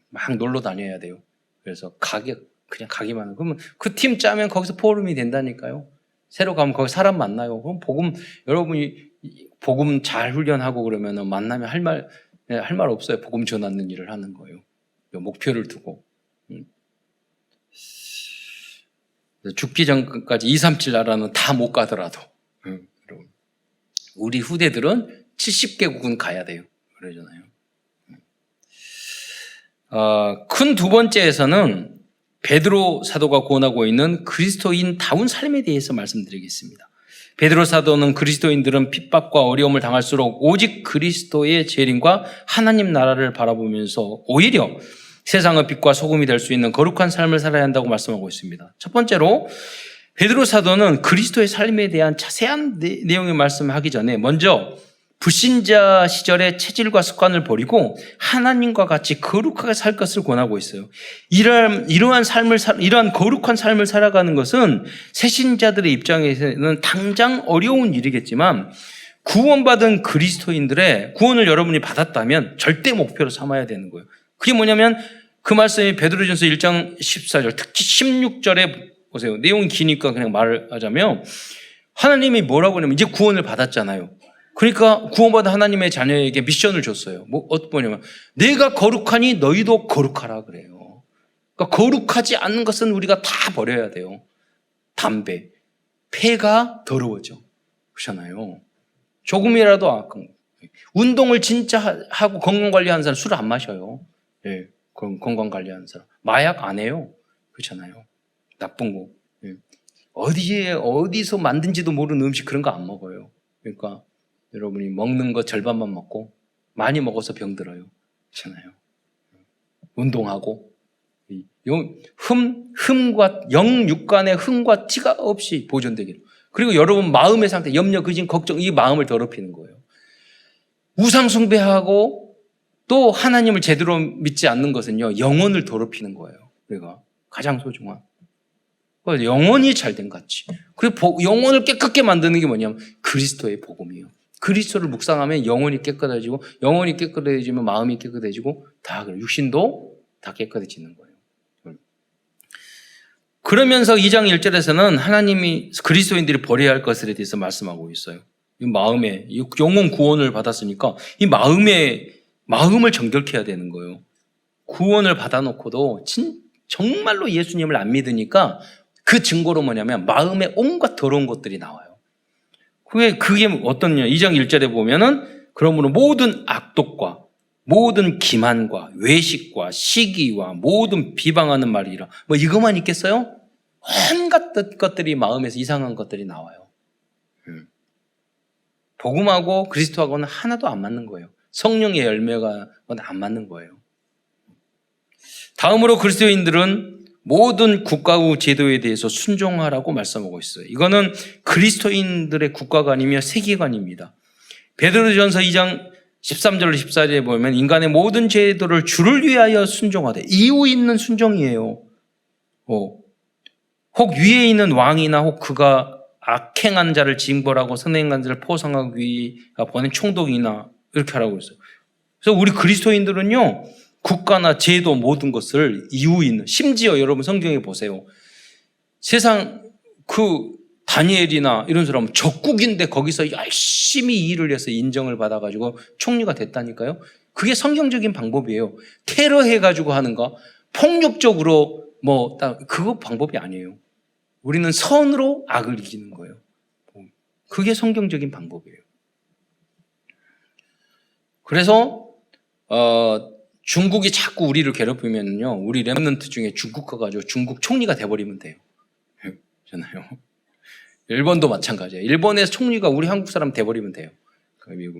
Speaker 1: 막 놀러 다녀야 돼요. 그래서 그냥 가기만 하고 그러면 그 팀 짜면 거기서 포럼이 된다니까요. 새로 가면 거기 사람 만나요. 그럼 여러분이 복음 잘 훈련하고 그러면 만나면 할 말 없어요. 복음 전하는 일을 하는 거예요. 목표를 두고. 죽기 전까지 237 나라는 다 못 가더라도 여러분 우리 후대들은 70개국은 가야 돼요. 그러잖아요. 큰 두 번째에서는 베드로 사도가 권하고 있는 그리스도인다운 삶에 대해서 말씀드리겠습니다. 베드로 사도는 그리스도인들은 핍박과 어려움을 당할수록 오직 그리스도의 재림과 하나님 나라를 바라보면서 오히려 세상의 빛과 소금이 될 수 있는 거룩한 삶을 살아야 한다고 말씀하고 있습니다. 첫 번째로 베드로 사도는 그리스도의 삶에 대한 자세한 내용의 말씀을 하기 전에 먼저 불신자 시절의 체질과 습관을 버리고 하나님과 같이 거룩하게 살 것을 권하고 있어요. 이러한 거룩한 삶을 살아가는 것은 새신자들의 입장에서는 당장 어려운 일이겠지만 구원받은 그리스도인들의 구원을 여러분이 받았다면 절대 목표로 삼아야 되는 거예요. 그게 뭐냐면 그 말씀이 베드로전서 1장 14절 특히 16절에 보세요. 내용이 기니까 그냥 말을 하자면 하나님이 뭐라고 하냐면 이제 구원을 받았잖아요. 그러니까 구원받은 하나님의 자녀에게 미션을 줬어요. 뭐냐면 내가 거룩하니 너희도 거룩하라 그래요. 그러니까 거룩하지 않는 것은 우리가 다 버려야 돼요. 담배, 폐가 더러워져. 그렇잖아요. 조금이라도 악한 거. 운동을 진짜 하고 건강관리하는 사람 술 안 마셔요. 예, 그런 건강 관리하는 사람. 마약 안 해요. 그렇잖아요. 나쁜 거. 예. 어디서 만든지도 모르는 음식 그런 거 안 먹어요. 그러니까 여러분이 먹는 거 절반만 먹고 많이 먹어서 병들어요. 그렇잖아요. 운동하고 흠과 영육간의 흠과 티가 없이 보존되기를. 그리고 여러분 마음의 상태, 염려, 근심, 걱정, 이 마음을 더럽히는 거예요. 우상 숭배하고 또 하나님을 제대로 믿지 않는 것은요, 영혼을 더럽히는 거예요. 우리가 가장 소중한. 영혼이 잘된 가치. 그리고 영혼을 깨끗게 만드는 게 뭐냐면 그리스도의 복음이에요. 그리스도를 묵상하면 영혼이 깨끗해지고, 영혼이 깨끗해지면 마음이 깨끗해지고, 다 그래요. 육신도 다 깨끗해지는 거예요. 그러면서 2장 1절에서는 하나님이 그리스도인들이 버려야 할 것에 대해서 말씀하고 있어요. 이 마음에, 영혼 구원을 받았으니까 이 마음을 정결케 해야 되는 거예요. 구원을 받아놓고도 정말로 예수님을 안 믿으니까 그 증거로 뭐냐면 마음에 온갖 더러운 것들이 나와요. 그게 어떠냐. 2장 1절에 보면은 그러므로 모든 악독과 모든 기만과 외식과 시기와 모든 비방하는 말이라. 뭐 이것만 있겠어요? 온갖 것들이 마음에서 이상한 것들이 나와요. 복음하고 그리스도하고는 하나도 안 맞는 거예요. 성령의 열매가 안 맞는 거예요. 다음으로 그리스도인들은 모든 국가의 제도에 대해서 순종하라고 말씀하고 있어요. 이거는 그리스도인들의 국가가 아니며 세계관입니다. 베드로전서 2장 13절 14절에 보면 인간의 모든 제도를 주를 위하여 순종하되, 이유 있는 순종이에요. 혹 위에 있는 왕이나 혹 그가 악행한 자를 징벌하고 선행한 자를 포상하기 위해 보낸 총독이나 이렇게 하라고 했어요. 그래서 우리 그리스도인들은요, 국가나 제도 모든 것을 이유 있는, 심지어 여러분 성경에 보세요. 세상 다니엘이나 이런 사람은 적국인데 거기서 열심히 일을 해서 인정을 받아가지고 총리가 됐다니까요. 그게 성경적인 방법이에요. 테러해가지고 하는 거, 폭력적으로 그거 방법이 아니에요. 우리는 선으로 악을 이기는 거예요. 그게 성경적인 방법이에요. 그래서 중국이 자꾸 우리를 괴롭히면요, 우리 렘넌트 중에 중국 가가지고 중국 총리가 돼버리면 돼요. 잖아요. 일본도 마찬가지예요. 일본의 총리가 우리 한국 사람 돼버리면 돼요.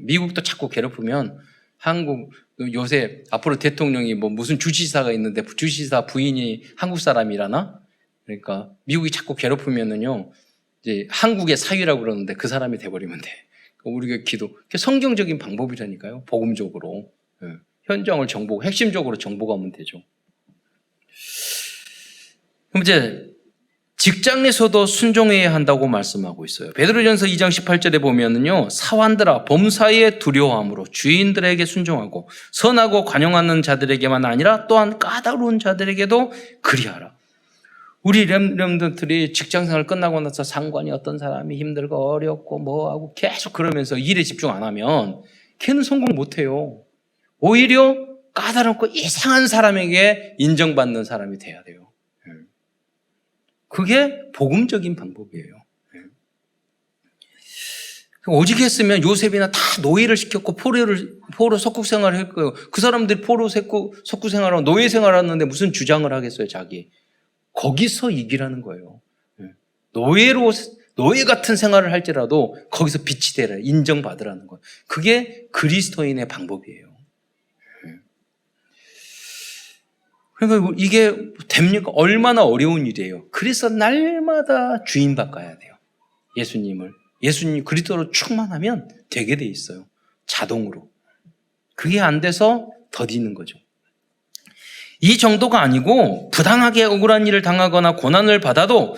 Speaker 1: 미국도 자꾸 괴롭히면 한국, 요새 앞으로 대통령이 무슨 주지사가 있는데 주지사 부인이 한국 사람이라나? 그러니까 미국이 자꾸 괴롭히면은요, 이제 한국의 사위라고 그러는데 그 사람이 돼버리면 돼. 우리가 그게 성경적인 방법이라니까요. 복음적으로. 현장을 정보고, 핵심적으로 정보가면 되죠. 그럼 이제 직장에서도 순종해야 한다고 말씀하고 있어요. 베드로전서 2장 18절에 보면은요, 사환들아 범사에 두려워함으로 주인들에게 순종하고 선하고 관용하는 자들에게만 아니라 또한 까다로운 자들에게도 그리하라. 우리 렘넌트들이 직장생활 끝나고 나서 상관이 어떤 사람이 힘들고 어렵고 뭐하고 계속 그러면서 일에 집중 안 하면 걔는 성공 못해요. 오히려 까다롭고 이상한 사람에게 인정받는 사람이 돼야 돼요. 그게 복음적인 방법이에요. 오직 했으면 요셉이나 다 노예를 시켰고 포로 속국 생활을 했고요. 그 사람들이 포로 속국 생활하고 노예 생활하는데 무슨 주장을 하겠어요, 자기. 거기서 이기라는 거예요. 노예 같은 생활을 할지라도 거기서 빛이 되라, 인정받으라는 거예요. 그게 그리스도인의 방법이에요. 그러니까 이게 됩니까? 얼마나 어려운 일이에요. 그래서 날마다 주인 바꿔야 돼요. 예수님 그리스도로 충만하면 되게 돼 있어요. 자동으로. 그게 안 돼서 더디는 거죠. 이 정도가 아니고 부당하게 억울한 일을 당하거나 고난을 받아도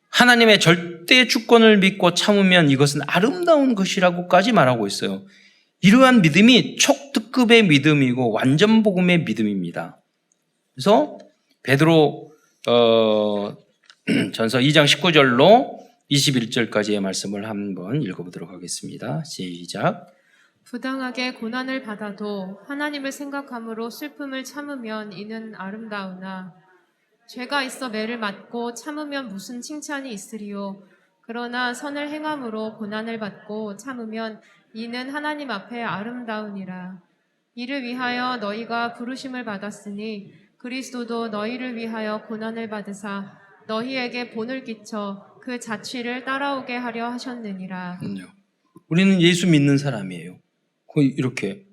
Speaker 1: 하나님의 절대 주권을 믿고 참으면 이것은 아름다운 것이라고까지 말하고 있어요. 이러한 믿음이 촉특급의 믿음이고 완전 복음의 믿음입니다. 그래서 베드로 전서 2장 19절로 21절까지의 말씀을 한번 읽어보도록 하겠습니다. 시작.
Speaker 2: 부당하게 고난을 받아도 하나님을 생각함으로 슬픔을 참으면 이는 아름다우나 죄가 있어 매를 맞고 참으면 무슨 칭찬이 있으리요. 그러나 선을 행함으로 고난을 받고 참으면 이는 하나님 앞에 아름다우니라. 이를 위하여 너희가 부르심을 받았으니 그리스도도 너희를 위하여 고난을 받으사 너희에게 본을 끼쳐 그 자취를 따라오게 하려 하셨느니라.
Speaker 1: 우리는 예수 믿는 사람이에요. 이렇게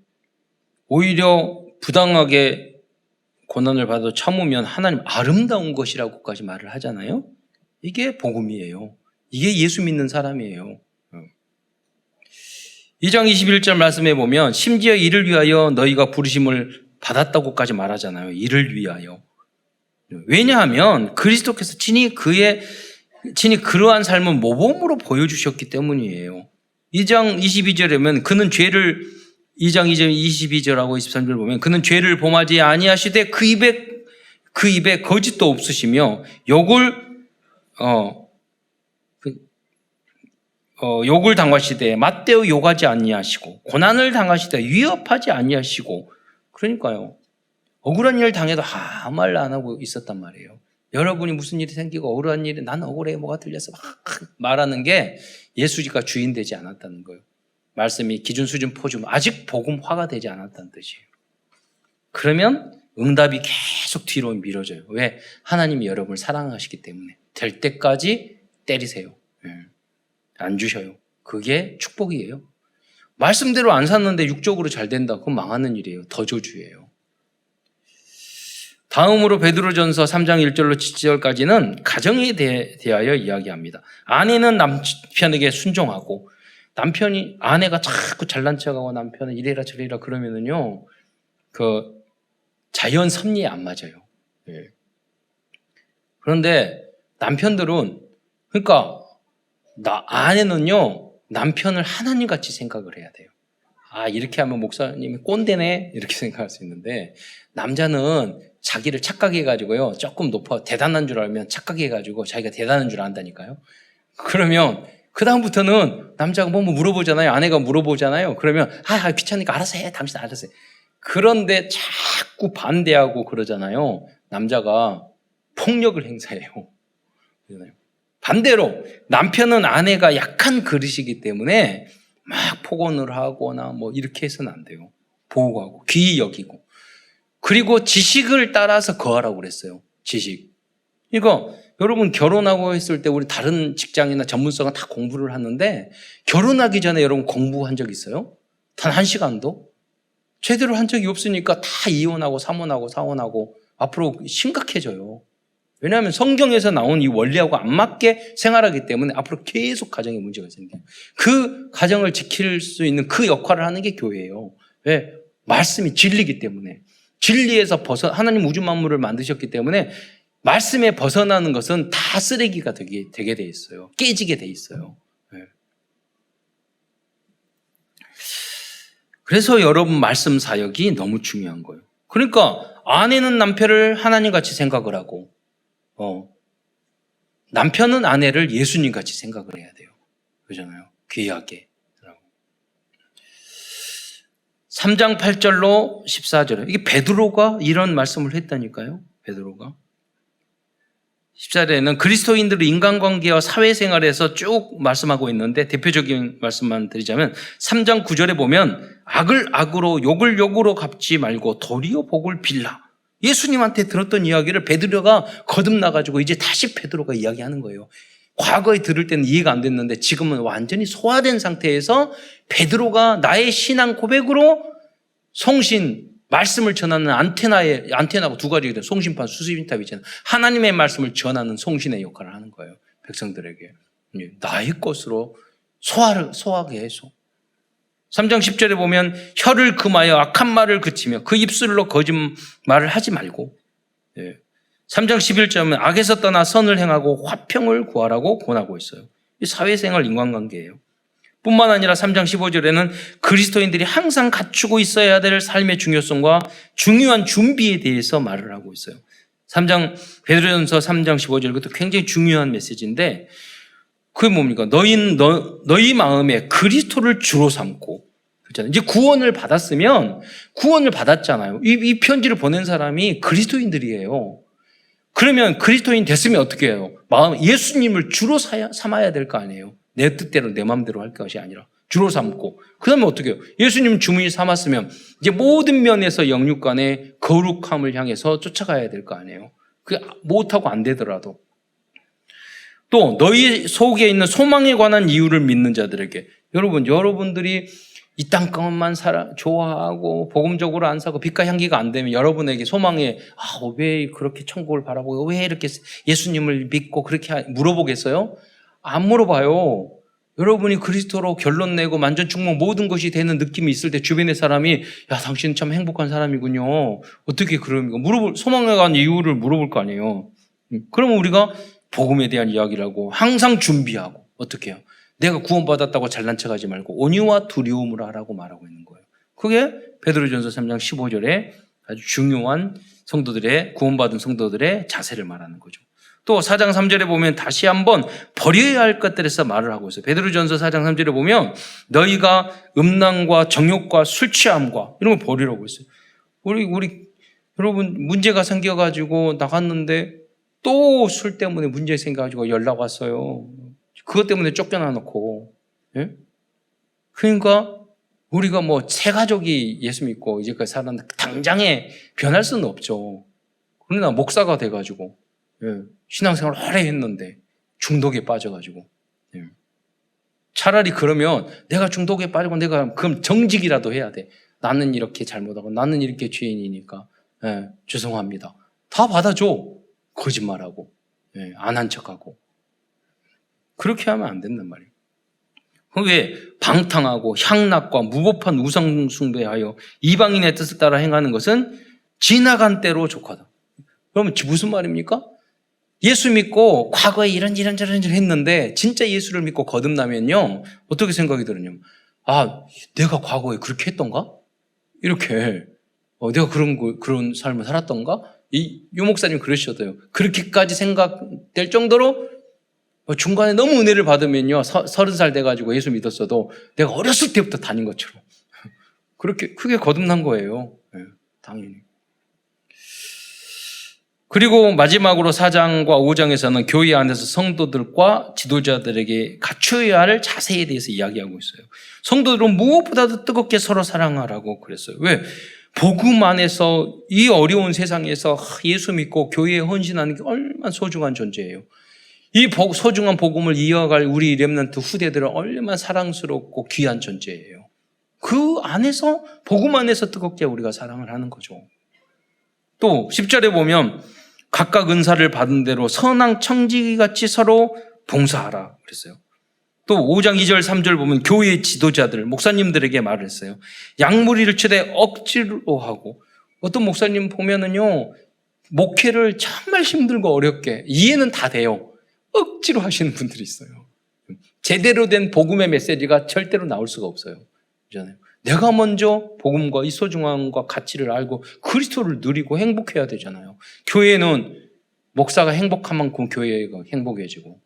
Speaker 1: 오히려 부당하게 고난을 받아 참으면 하나님 아름다운 것이라고까지 말을 하잖아요. 이게 복음이에요. 이게 예수 믿는 사람이에요. 2장 21절 말씀에 보면 심지어 이를 위하여 너희가 부르심을 받았다고까지 말하잖아요. 이를 위하여. 왜냐하면 그리스도께서 친히 그러한 삶을 모범으로 보여주셨기 때문이에요. 2장 22절에면 그는 죄를 2장 22절하고 23절 보면 그는 죄를 범하지 아니하시되 그 입에 거짓도 없으시며 욕을 당하시되 맞대어 욕하지 아니하시고 고난을 당하시되 위협하지 아니하시고 그러니까요. 억울한 일 당해도 아무 말 안 하고 있었단 말이에요. 여러분이 무슨 일이 생기고 억울한 일이 난 억울해 뭐가 들려서 막 말하는 게 예수가 주인 되지 않았다는 거예요. 말씀이 기준 수준 포준 아직 복음화가 되지 않았다는 뜻이에요. 그러면 응답이 계속 뒤로 미뤄져요. 왜? 하나님이 여러분을 사랑하시기 때문에 될 때까지 때리세요. 안 주셔요. 그게 축복이에요. 말씀대로 안 샀는데 육적으로 잘 된다. 그건 망하는 일이에요. 더저주예요. 다음으로 베드로전서 3장 1절로 7절까지는 가정에 대하여 이야기합니다. 아내는 남편에게 순종하고 아내가 자꾸 잘난 척하고 남편은 이래라 저래라 그러면은요, 자연 섭리에 안 맞아요. 그런데 남편들은, 아내는요, 남편을 하나님같이 생각을 해야 돼요. 이렇게 하면 목사님이 꼰대네? 이렇게 생각할 수 있는데, 남자는 자기를 착각해가지고요, 조금 대단한 줄 알면 착각해가지고 자기가 대단한 줄 안다니까요. 그러면, 그다음부터는 남자가 뭐 물어보잖아요. 아내가 물어보잖아요. 그러면, 귀찮으니까 알아서 해. 당신 알아서 해. 그런데 자꾸 반대하고 그러잖아요. 남자가 폭력을 행사해요. 반대로 남편은 아내가 약한 그릇이기 때문에 막 폭언을 하거나 뭐 이렇게 해서는 안 돼요. 보호하고 귀히 여기고. 그리고 지식을 따라서 거하라고 그랬어요. 지식. 여러분 결혼하고 했을 때 우리 다른 직장이나 전문성은 다 공부를 하는데 결혼하기 전에 여러분 공부한 적 있어요? 단 1시간도? 제대로 한 적이 없으니까 다 이혼하고 사모하고 사원하고 앞으로 심각해져요. 왜냐하면 성경에서 나온 이 원리하고 안 맞게 생활하기 때문에 앞으로 계속 가정에 문제가 생겨요. 그 가정을 지킬 수 있는 그 역할을 하는 게 교회예요. 왜? 말씀이 진리이기 때문에. 진리에서 하나님 우주 만물을 만드셨기 때문에 말씀에 벗어나는 것은 다 쓰레기가 되게 돼 있어요. 깨지게 돼 있어요. 그래서 여러분 말씀 사역이 너무 중요한 거예요. 그러니까 아내는 남편을 하나님같이 생각을 하고 남편은 아내를 예수님같이 생각을 해야 돼요. 그러잖아요. 귀하게. 3장 8절로 14절에 이게 베드로가 이런 말씀을 했다니까요. 베드로가 14절에는 그리스도인들의 인간관계와 사회생활에서 쭉 말씀하고 있는데 대표적인 말씀만 드리자면 3장 9절에 보면 악을 악으로 욕을 욕으로 갚지 말고 도리어 복을 빌라. 예수님한테 들었던 이야기를 베드로가 거듭나가지고 이제 다시 베드로가 이야기하는 거예요. 과거에 들을 때는 이해가 안 됐는데 지금은 완전히 소화된 상태에서 베드로가 나의 신앙 고백으로 성신, 말씀을 전하는 안테나가 두 가지가 돼요. 송신판, 수신탑이 있잖아요. 하나님의 말씀을 전하는 송신의 역할을 하는 거예요. 백성들에게. 나의 것으로 소화하게 해서. 3장 10절에 보면 혀를 금하여 악한 말을 그치며 그 입술로 거짓말을 하지 말고 3장 11절은 악에서 떠나 선을 행하고 화평을 구하라고 권하고 있어요. 이 사회생활 인간관계예요. 뿐만 아니라 3장 15절에는 그리스도인들이 항상 갖추고 있어야 될 삶의 중요성과 중요한 준비에 대해서 말을 하고 있어요. 베드로전서 3장 15절 그것도 굉장히 중요한 메시지인데 그게 뭡니까? 너희 마음에 그리스도를 주로 삼고 그렇잖아요. 이제 구원을 받았으면 구원을 받았잖아요. 이 편지를 보낸 사람이 그리스도인들이에요. 그러면 그리스도인 됐으면 어떻게 해요? 예수님을 주로 삼아야 될 거 아니에요. 내 뜻대로 내 마음대로 할 것이 아니라 주로 삼고 그 다음에 어떻게 해요? 예수님 주문이 삼았으면 이제 모든 면에서 영육 간에 거룩함을 향해서 쫓아가야 될 거 아니에요. 그게 못하고 안 되더라도. 또 너희 속에 있는 소망에 관한 이유를 믿는 자들에게, 여러분들이 이 땅 것만 좋아하고 복음적으로 안 사고 빛과 향기가 안 되면 여러분에게 소망에 왜 그렇게 천국을 바라보고 왜 이렇게 예수님을 믿고 그렇게 물어보겠어요? 안 물어봐요. 여러분이 그리스도로 결론 내고 만전충목 모든 것이 되는 느낌이 있을 때 주변의 사람이 야, 당신 참 행복한 사람이군요. 어떻게 그럽니까? 소망에 관한 이유를 물어볼 거 아니에요. 그러면 우리가 복음에 대한 이야기를 하고 항상 준비하고 어떻게 해요? 내가 구원받았다고 잘난 척하지 말고 온유와 두려움으로 하라고 말하고 있는 거예요. 그게 베드로전서 3장 15절에 아주 중요한 성도들의, 구원받은 성도들의 자세를 말하는 거죠. 또 4장 3절에 보면 다시 한번 버려야 할 것들에서 말을 하고 있어요. 베드로전서 4장 3절에 보면 너희가 음란과 정욕과 술 취함과 이런 걸 버리라고 했어요. 우리 여러분 문제가 생겨가지고 나갔는데 또 술 때문에 문제 생겨가지고 연락 왔어요. 그것 때문에 쫓겨나 놓고. 예? 그러니까 우리가 새 가족이 예수 믿고 이제까지 살았는데 당장에 변할 수는 없죠. 그러나 목사가 돼가지고 신앙생활을 오래 했는데 중독에 빠져가지고. 차라리 그러면 내가 중독에 빠지고 내가 그럼 정직이라도 해야 돼. 나는 이렇게 잘못하고 나는 이렇게 죄인이니까 죄송합니다. 다 받아줘. 거짓말하고 안 한 척하고. 그렇게 하면 안 된단 말이에요. 왜 방탕하고 향락과 무법한 우상 숭배하여 이방인의 뜻을 따라 행하는 것은 지나간 때로 족하다. 그러면 무슨 말입니까? 예수 믿고 과거에 이런저런 했는데 진짜 예수를 믿고 거듭나면요 어떻게 생각이 들었냐면 내가 과거에 그렇게 했던가? 이렇게 내가 그런 삶을 살았던가? 요 목사님 그러셨어요. 그렇게까지 생각될 정도로 중간에 너무 은혜를 받으면요 30살 돼가지고 예수 믿었어도 내가 어렸을 때부터 다닌 것처럼 그렇게 크게 거듭난 거예요. 당연히. 그리고 마지막으로 4장과 5장에서는 교회 안에서 성도들과 지도자들에게 갖춰야 할 자세에 대해서 이야기하고 있어요. 성도들은 무엇보다도 뜨겁게 서로 사랑하라고 그랬어요. 왜? 복음 안에서 이 어려운 세상에서 예수 믿고 교회에 헌신하는 게 얼마나 소중한 존재예요. 이 소중한 복음을 이어갈 우리 렘넌트 후대들은 얼마나 사랑스럽고 귀한 존재예요. 그 안에서 복음 안에서 뜨겁게 우리가 사랑을 하는 거죠. 또 10절에 보면 각각 은사를 받은 대로 선한 청지기같이 서로 봉사하라 그랬어요. 또 5장 2절 3절 보면 교회의 지도자들 목사님들에게 말을 했어요. 양무리를 최대 억지로 하고 어떤 목사님 보면은요 목회를 정말 힘들고 어렵게 이해는 다 돼요. 억지로 하시는 분들이 있어요. 제대로 된 복음의 메시지가 절대로 나올 수가 없어요. 그렇잖아요. 내가 먼저 복음과 이 소중함과 가치를 알고 그리스도를 누리고 행복해야 되잖아요. 교회는 목사가 행복한 만큼 교회가 행복해지고.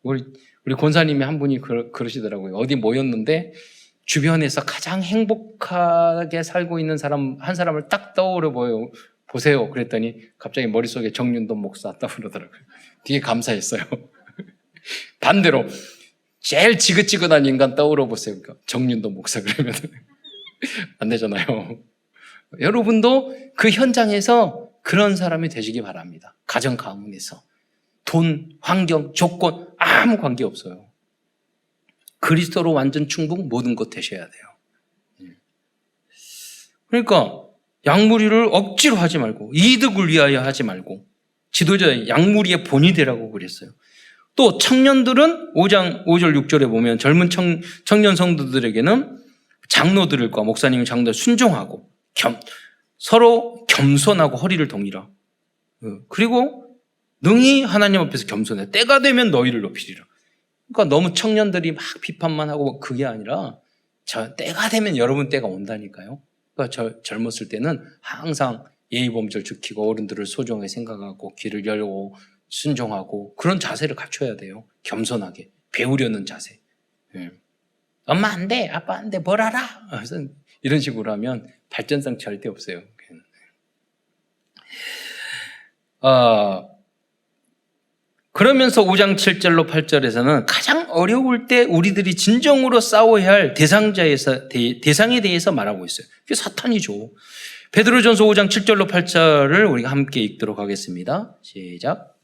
Speaker 1: 우리 권사님이 한 분이 그러시더라고요. 어디 모였는데 주변에서 가장 행복하게 살고 있는 사람 한 사람을 딱 떠오르 보세요. 그랬더니 갑자기 머릿속에 정윤돈 목사 떠오르더라고요. 되게 감사했어요. 반대로 제일 지긋지긋한 인간 떠오르 보세요. 그러니까 정윤돈 목사 그러면 안 되잖아요. 여러분도 그 현장에서 그런 사람이 되시기 바랍니다. 가정 가문에서 돈, 환경, 조건 아무 관계 없어요. 그리스도로 완전 충분 모든 것 되셔야 돼요. 그러니까 양무리를 억지로 하지 말고 이득을 위하여 하지 말고 지도자의 양무리의 본이 되라고 그랬어요. 또 청년들은 5장 5절 6절에 보면 젊은 청년 성도들에게는 장로들과 목사님 장로들 순종하고 서로 겸손하고 허리를 동이라. 그리고 능히 하나님 앞에서 겸손해. 때가 되면 너희를 높이리라. 그러니까 너무 청년들이 막 비판만 하고 그게 아니라 때가 되면 여러분 때가 온다니까요. 그러니까 젊었을 때는 항상 예의 범절 지키고 어른들을 소중하게 생각하고 귀를 열고 순종하고 그런 자세를 갖춰야 돼요. 겸손하게 배우려는 자세. 엄마 안 돼, 아빠 안 돼, 뭘 알아? 이런 식으로 하면 발전성 절대 없어요. 그러면서 5장 7절로 8절에서는 가장 어려울 때 우리들이 진정으로 싸워야 할 대상에 대해서 말하고 있어요. 그게 사탄이죠. 베드로전서 5장 7절로 8절을 우리가 함께 읽도록 하겠습니다. 시작.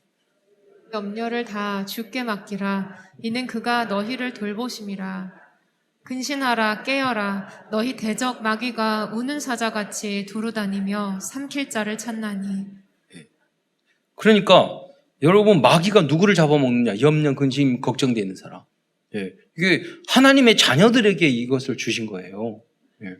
Speaker 2: 염려를 다 주께 맡기라. 이는 그가 너희를 돌보심이라. 근신하라 깨어라. 너희 대적 마귀가 우는 사자같이 두루다니며 삼킬 자를 찾나니.
Speaker 1: 그러니까 여러분, 마귀가 누구를 잡아먹느냐? 염려, 근심, 걱정되는 사람. 예. 이게 하나님의 자녀들에게 이것을 주신 거예요. 예.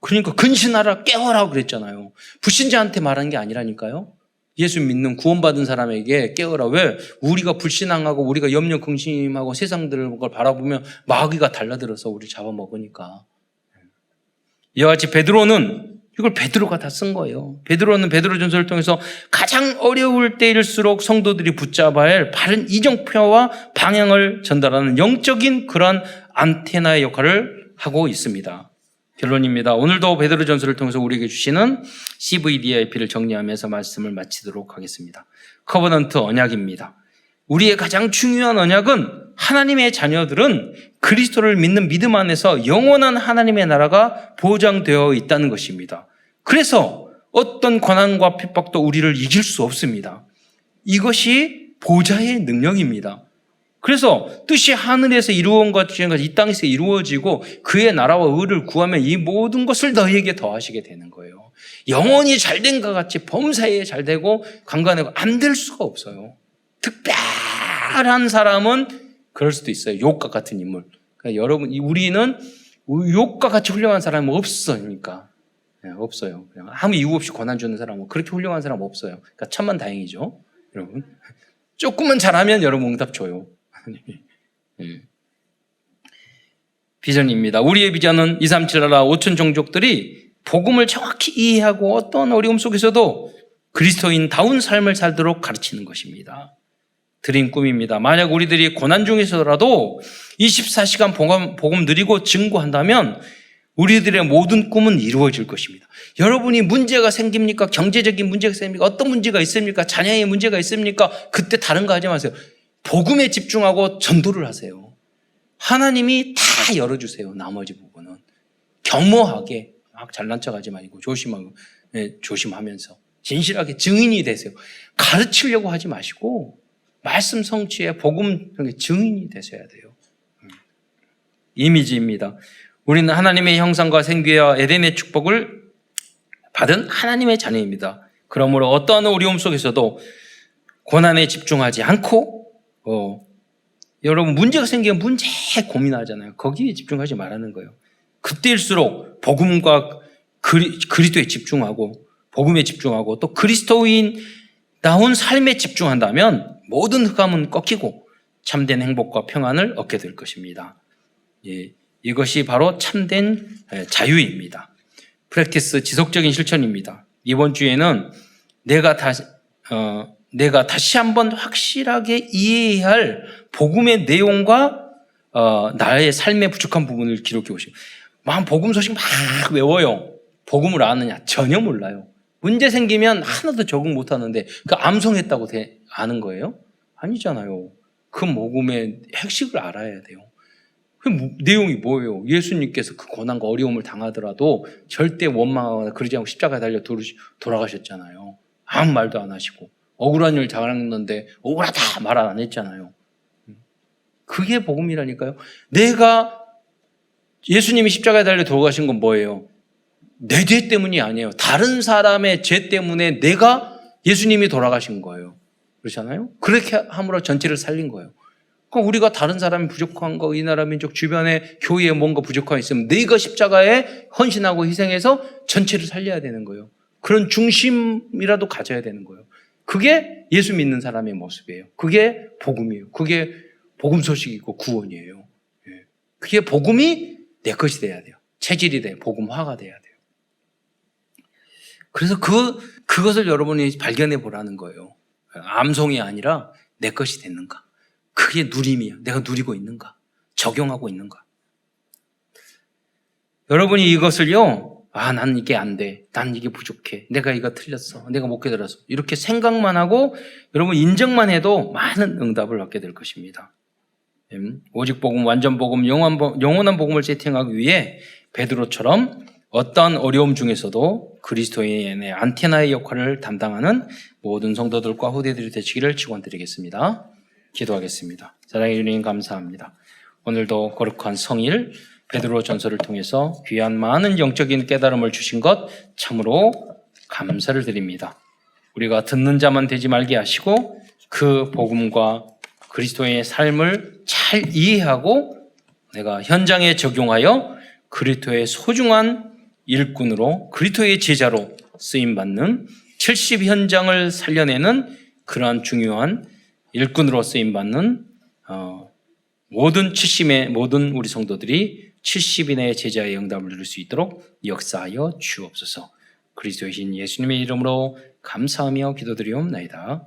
Speaker 1: 그러니까 근신하라 깨어라 그랬잖아요. 불신자한테 말한 게 아니라니까요. 예수 믿는 구원받은 사람에게 깨어라. 왜? 우리가 불신앙하고 우리가 염려, 근심하고 세상들을 바라보면 마귀가 달라들어서 우리를 잡아먹으니까. 이와 같이 베드로는 이걸 베드로가 다 쓴 거예요. 베드로는 베드로전서를 통해서 가장 어려울 때일수록 성도들이 붙잡아야 할 바른 이정표와 방향을 전달하는 영적인 그러한 안테나의 역할을 하고 있습니다. 결론입니다. 오늘도 베드로전서를 통해서 우리에게 주시는 CVDIP를 정리하면서 말씀을 마치도록 하겠습니다. 커버넌트 언약입니다. 우리의 가장 중요한 언약은 하나님의 자녀들은 그리스도를 믿는 믿음 안에서 영원한 하나님의 나라가 보장되어 있다는 것입니다. 그래서 어떤 고난과 핍박도 우리를 이길 수 없습니다. 이것이 보좌의 능력입니다. 그래서 뜻이 하늘에서 이루어진 것처럼 이 땅에서 이루어지고 그의 나라와 의를 구하면 이 모든 것을 너희에게 더하시게 되는 거예요. 영원히 잘된 것 같이 범사에 잘되고 강간하고 안 될 수가 없어요. 특별한 사람은 그럴 수도 있어요. 욥과 같은 인물. 그러니까 여러분, 우리는 욥과 같이 훌륭한 사람은 없으니까. 네, 없어요. 그냥 아무 이유 없이 고난 주는 사람은 그렇게 훌륭한 사람 없어요. 그러니까 천만 다행이죠. 여러분. 조금만 잘하면 여러분 응답 줘요. 네. 비전입니다. 우리의 비전은 237 나라 5천 종족들이 복음을 정확히 이해하고 어떤 어려움 속에서도 그리스도인다운 삶을 살도록 가르치는 것입니다. 드린 꿈입니다. 만약 우리들이 고난 중에서라도 24시간 복음 누리고 증거한다면 우리들의 모든 꿈은 이루어질 것입니다. 여러분이 문제가 생깁니까? 경제적인 문제가 생깁니까? 어떤 문제가 있습니까? 자녀의 문제가 있습니까? 그때 다른 거 하지 마세요. 복음에 집중하고 전도를 하세요. 하나님이 다 열어주세요. 나머지 부분은. 겸허하게 막 잘난 척하지 말고 조심하면서 진실하게 증인이 되세요. 가르치려고 하지 마시고 말씀 성취에 복음 증인이 되셔야 돼요. 이미지입니다. 우리는 하나님의 형상과 생기와 에덴의 축복을 받은 하나님의 자녀입니다. 그러므로 어떠한 어려움 속에서도 고난에 집중하지 않고 여러분 문제가 생기면 문제에 고민하잖아요. 거기에 집중하지 말라는 거예요. 그때일수록 복음과 그리스도에 집중하고 복음에 집중하고 또 그리스도인다운 삶에 집중한다면 모든 흑암은 꺾이고 참된 행복과 평안을 얻게 될 것입니다. 예, 이것이 바로 참된 자유입니다. 프랙티스 지속적인 실천입니다. 이번 주에는 내가 다시 한번 확실하게 이해해야 할 복음의 내용과 나의 삶의 부족한 부분을 기록해 오십니다. 복음 소식 막 외워요. 복음을 아느냐? 전혀 몰라요. 문제 생기면 하나도 적응 못하는데 그 암송했다고 아는 거예요? 아니잖아요. 그 복음의 핵심을 알아야 돼요. 그 내용이 뭐예요? 예수님께서 그 고난과 어려움을 당하더라도 절대 원망하거나 그러지 않고 십자가에 달려 돌아가셨잖아요. 아무 말도 안 하시고 억울한 일 당했는데 억울하다 말 안 했잖아요. 그게 복음이라니까요. 내가 예수님이 십자가에 달려 돌아가신 건 뭐예요? 내 죄 때문이 아니에요. 다른 사람의 죄 때문에 예수님이 돌아가신 거예요. 그렇잖아요? 그렇게 함으로 전체를 살린 거예요. 그러니까 우리가 다른 사람이 부족한 거, 이 나라 민족 주변에 교회에 뭔가 부족한 게 있으면 내가 십자가에 헌신하고 희생해서 전체를 살려야 되는 거예요. 그런 중심이라도 가져야 되는 거예요. 그게 예수 믿는 사람의 모습이에요. 그게 복음이에요. 그게 복음 소식이고 구원이에요. 그게 복음이 내 것이 돼야 돼요. 체질이 돼요. 복음화가 돼야 돼요. 그래서 그것을 여러분이 발견해 보라는 거예요. 암송이 아니라 내 것이 됐는가? 그게 누림이에요. 내가 누리고 있는가? 적용하고 있는가? 여러분이 이것을요, 난 이게 안 돼. 난 이게 부족해. 내가 이거 틀렸어. 내가 못 깨달았어. 이렇게 생각만 하고 여러분 인정만 해도 많은 응답을 얻게 될 것입니다. 오직 복음, 완전 복음, 영원한 복음을 세팅하기 위해 베드로처럼 어떠한 어려움 중에서도 그리스도인의 안테나의 역할을 담당하는 모든 성도들과 후대들이 되시기를 축원드리겠습니다. 기도하겠습니다. 사랑해 주님 감사합니다. 오늘도 거룩한 성일 베드로 전서를 통해서 귀한 많은 영적인 깨달음을 주신 것 참으로 감사를 드립니다. 우리가 듣는 자만 되지 말게 하시고 그 복음과 그리스도의 삶을 잘 이해하고 내가 현장에 적용하여 그리스도의 소중한 일꾼으로 그리스도의 제자로 쓰임받는 70 현장을 살려내는 그러한 중요한 일꾼으로 쓰임받는 모든 70의 모든 우리 성도들이 70인의 제자의 응답을 누릴 수 있도록 역사하여 주옵소서. 그리스도이신 예수님의 이름으로 감사하며 기도드리옵나이다.